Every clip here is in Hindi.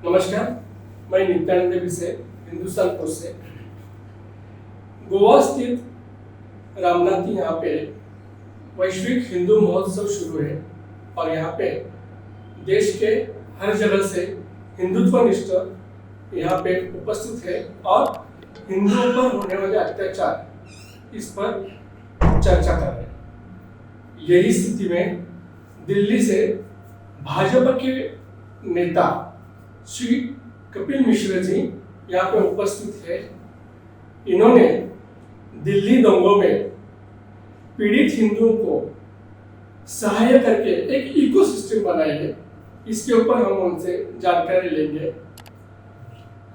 नमस्कार, मैं नित्यानंद विसे हिंदुस्तान पोस्ट से। गोवा स्थित रामनाथी यहाँ पे वैश्विक हिंदू महोत्सव शुरू है और यहाँ पे देश के हर जगह से हिंदुत्वनिष्ठ यहाँ पे उपस्थित है और हिंदुओं पर होने वाले अत्याचार इस पर चर्चा कर रहे हैं। यही स्थिति में दिल्ली से भाजपा के नेता श्री कपिल मिश्रा जी यहाँ पे उपस्थित है। इन्होंने दिल्ली दंगों में पीड़ित हिंदुओं को सहायता करके एक इकोसिस्टम बनाई है। इसके ऊपर हम उनसे जानकारी लेंगे।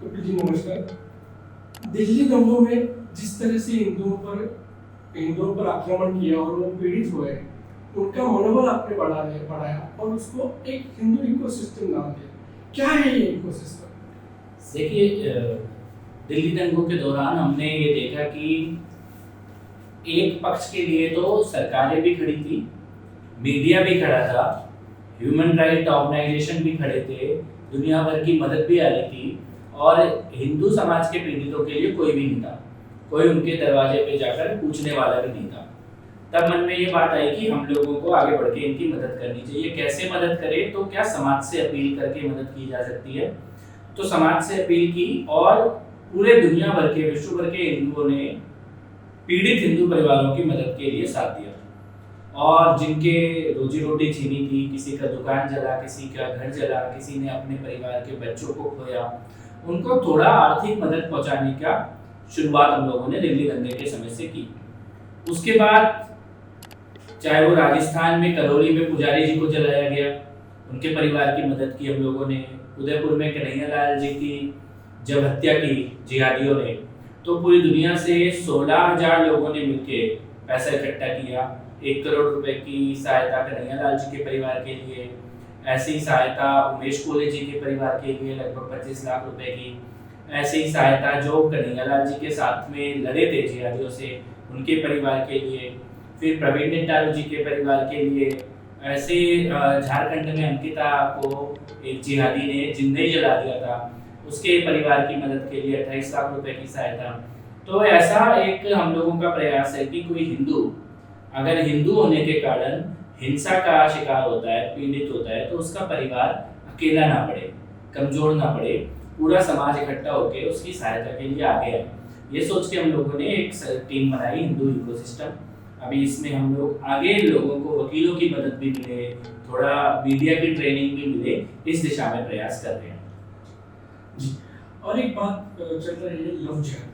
कपिल जी नमस्कार। दिल्ली दंगों में जिस तरह से हिंदुओं पर आक्रमण किया और वो पीड़ित हुए, उनका मनोबल आपने बढ़ाया और उसको एक हिंदू इकोसिस्टम नाम दिया। क्या है ये इकोसिस्टम? देखिए, दिल्ली दंगों के दौरान हमने ये देखा कि एक पक्ष के लिए तो सरकारें भी खड़ी थी, मीडिया भी खड़ा था, ह्यूमन राइट ऑर्गेनाइजेशन भी खड़े थे, दुनिया भर की मदद भी आ रही थी और हिंदू समाज के पीड़ितों के लिए कोई भी नहीं था। कोई उनके दरवाजे पे जाकर पूछने वाला भी नहीं था। तब मन में ये बात आई कि हम लोगों को आगे बढ़ के इनकी मदद करनी चाहिए। कैसे मदद करें? तो क्या समाज से अपील करके मदद की जा सकती है? तो समाज से अपील की और पूरे दुनिया भर के, विश्व भर के हिंदुओं ने पीड़ित हिंदू परिवारों की मदद के लिए साथ दिया और जिनके रोजी रोटी छीनी थी, किसी का दुकान जला, किसी का घर जला, किसी ने अपने परिवार के बच्चों को खोया, उनको थोड़ा आर्थिक मदद पहुंचाने का शुरुआत हम लोगों ने दिल्ली दंगे के समय से की। उसके बाद चाहे वो राजस्थान में करौली में पुजारी जी को जलाया गया, उनके परिवार की मदद की हम लोगों ने। उदयपुर में कन्हैया लाल जी की जब हत्या की जिहादियों ने, तो पूरी दुनिया से 16,000 लोगों ने मिलकर पैसा इकट्ठा किया। 1 करोड़ रुपए की सहायता कन्हैया लाल जी के परिवार के लिए, ऐसी सहायता उमेश कोले जी के परिवार के लिए लगभग 25 लाख रुपए की, ऐसी सहायता जो कन्हैया लाल जी के साथ में लड़े थे जिहादियों से, उनके परिवार के लिए, फिर प्रवीण नेतारू जी के परिवार के लिए। ऐसे झारखंड में अंकिता को एक जिहादी ने जिंदा ही जला दिया था, उसके परिवार की मदद के लिए 28 लाख रुपए की सहायता। तो ऐसा एक हम लोगों का प्रयास है कि कोई हिंदू अगर हिंदू होने के कारण हिंसा का शिकार होता है, पीड़ित होता है, तो उसका परिवार अकेला ना पड़े, कमजोर ना पड़े, पूरा समाज इकट्ठा होकर उसकी सहायता के लिए आगे आए। ये सोच के हम लोगों ने एक टीम बनाई, हिंदू इकोसिस्टम। अभी इसमें हम लोग आगे लोगों को वकीलों की मदद भी मिले, थोड़ा मीडिया की ट्रेनिंग भी मिले, इस दिशा में प्रयास कर रहे हैं जी। और एक बात चल रही है लव जिहाद,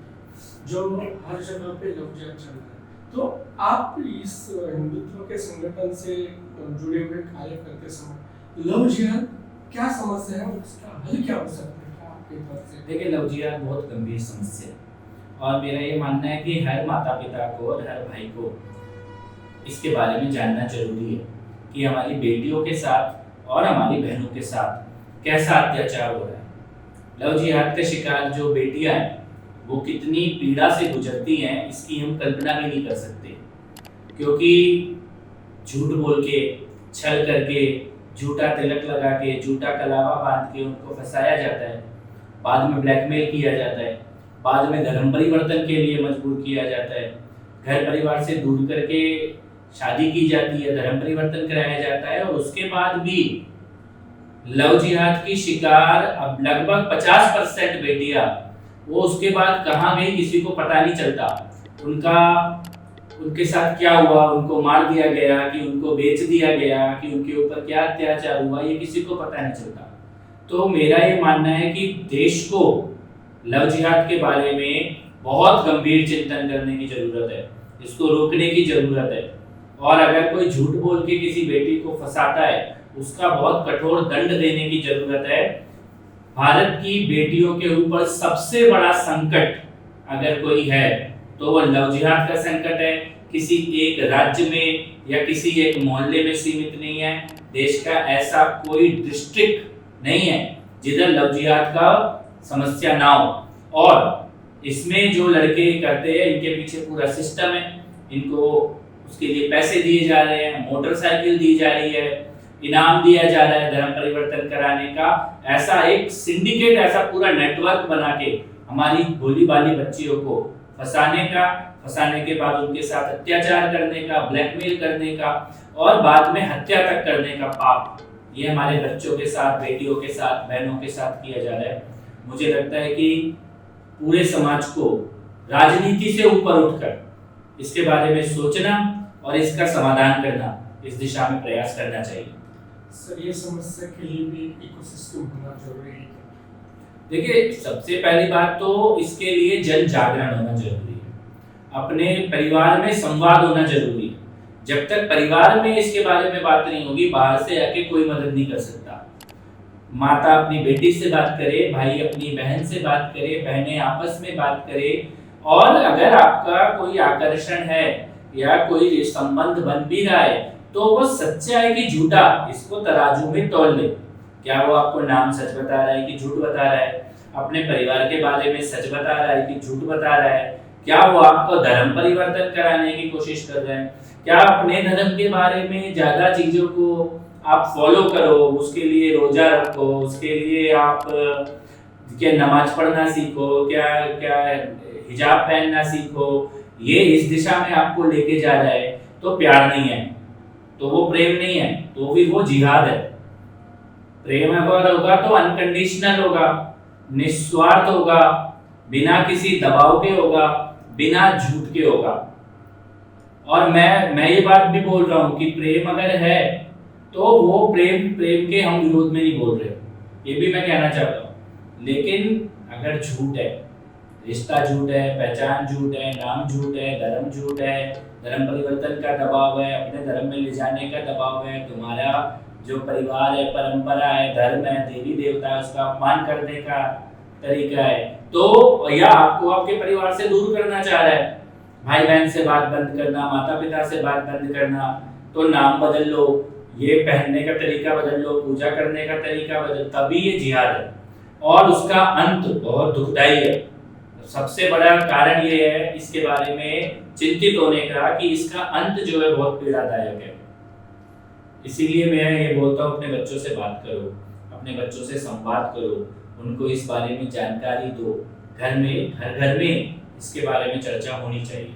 जो हर जगह पे लव जिहाद चल रहा है। तो आप इस हिंदुत्व के संगठन से जुड़े हुए कार्य करते समय लव जिहाद क्या समस्या है, उसका हल क्या हो सकता है आपके तरफ से? देखिए, लव जिहाद बहुत गंभीर समस्या है और मेरा ये मानना है कि हर माता पिता को और हर भाई को इसके बारे में जानना जरूरी है कि हमारी बेटियों के साथ और हमारी बहनों के साथ कैसा अत्याचार हो रहा है। लव जिहाद का शिकार जो बेटियां हैं वो कितनी पीड़ा से गुजरती हैं, इसकी हम कल्पना भी नहीं कर सकते। क्योंकि झूठ बोल के, छल करके, झूठा तिलक लगा के, झूठा कलावा बांध के उनको फंसाया जाता है, बाद में ब्लैकमेल किया जाता है, बाद में धर्म परिवर्तन के लिए मजबूर किया जाता है, घर परिवार से दूर करके शादी की जाती है, धर्म परिवर्तन कराया जाता है और उसके बाद भी लव जिहाद की शिकार अब लगभग 50% बेटियां, वो उसके बाद कहाँ गई किसी को पता नहीं चलता। उनके साथ क्या हुआ, उनको मार दिया गया कि उनको बेच दिया गया कि उनके ऊपर क्या अत्याचार हुआ, ये किसी को पता नहीं चलता। तो मेरा ये मानना है कि देश को लव जिहाद के बारे में बहुत गंभीर चिंतन करने की जरूरत है, इसको रोकने की जरूरत है और अगर कोई झूठ बोल के किसी बेटी को फंसाता है उसका बहुत कठोर दंड देने की जरूरत है। भारत की बेटियों के ऊपर सबसे बड़ा संकट अगर कोई है तो वह लव जिहाद का संकट है। किसी एक राज्य में या किसी एक मोहल्ले में सीमित नहीं है। देश का ऐसा कोई डिस्ट्रिक्ट नहीं है जिधर लव जिहाद का समस्या ना हो। और इसमें जो लड़के करते हैं इनके पीछे पूरा सिस्टम है, इनको उसके लिए पैसे दिए जा रहे हैं, मोटरसाइकिल दी जा रही है, इनाम दिया जा रहा है धर्म परिवर्तन कराने का। ऐसा एक सिंडिकेट, ऐसा पूरा नेटवर्क बना के हमारी भोली भाली बच्चियों को फंसाने के बाद उनके साथ अत्याचार करने का, ब्लैकमेल करने का और बाद में हत्या तक करने का पाप ये हमारे बच्चों के साथ, बेटियों के साथ, बहनों के साथ किया जा रहा है। मुझे लगता है कि पूरे समाज को राजनीति से ऊपर उठकर इसके बारे में सोचना और इसका समाधान करना, इस दिशा में प्रयास करना चाहिए। सर, ये समस्या के लिए भी इकोसिस्टम होना जरूरी है। देखिए, सबसे पहली बात तो इसके लिए जन जागरण होना जरूरी है, अपने परिवार में संवाद होना जरूरी है। जब तक परिवार में इसके बारे में बात नहीं होगी, बाहर से आके कोई मदद नहीं कर सकता। माता अपनी बेटी से बात करे, भाई अपनी बहन से बात करे, बहनें आपस में बात करे, और अगर आपका कोई आकर्षण है या कोई संबंध बन भी रहा है तो वो सच्चा है कि झूठा, इसको तराजू में तोल ले। क्या वो आपको नाम सच बता रहा है कि झूठ बता रहा है, अपने परिवार के बारे में सच बता रहा है कि झूठ बता रहा है, क्या वो आपको धर्म परिवर्तन कराने की कोशिश कर रहे हैं, क्या अपने धर्म के बारे में ज्यादा चीजों को आप फॉलो करो, उसके लिए रोजा रखो, उसके लिए आप क्या नमाज पढ़ना सीखो, क्या क्या हिजाब पहनना सीखो, ये इस दिशा में आपको लेके जा रहा है, तो प्यार नहीं है, तो वो प्रेम नहीं है, तो भी वो जिहाद है। प्रेम अगर होगा तो अनकंडीशनल होगा, निस्वार्थ होगा, बिना किसी दबाव के होगा, बिना झूठ के होगा। और मैं ये बात भी बोल रहा हूँ कि प्रेम अगर है तो वो प्रेम के हम विरोध में नहीं बोल रहे, ये भी मैं कहना चाहता हूँ। लेकिन अगर झूठ है, रिश्ता झूठ है, पहचान झूठ है, नाम झूठ है, धर्म झूठ है, धर्म परिवर्तन का दबाव है, अपने धर्म में ले जाने का दबाव है, तुम्हारा जो परिवार है, परंपरा है, धर्म है, देवी देवता है, उसका अपमान करने का तरीका है, तो या आपको आपके परिवार से दूर करना चाह रहा है, भाई बहन से बात बंद करना, माता पिता से बात बंद करना, तो नाम बदल लो, ये पहनने का तरीका बदल लो, पूजा करने का तरीका बदल, तभी ये जिहाद है। और उसका अंत बहुत दुखदाई है। सबसे बड़ा कारण ये है इसके बारे में चिंतित होने का कि इसका अंत जो है बहुत पीड़ादायक है। इसीलिए मैं ये बोलता हूँ, अपने बच्चों से बात करो, अपने बच्चों से संवाद करो, उनको इस बारे में जानकारी दो, घर में हर घर में इसके बारे में चर्चा होनी चाहिए।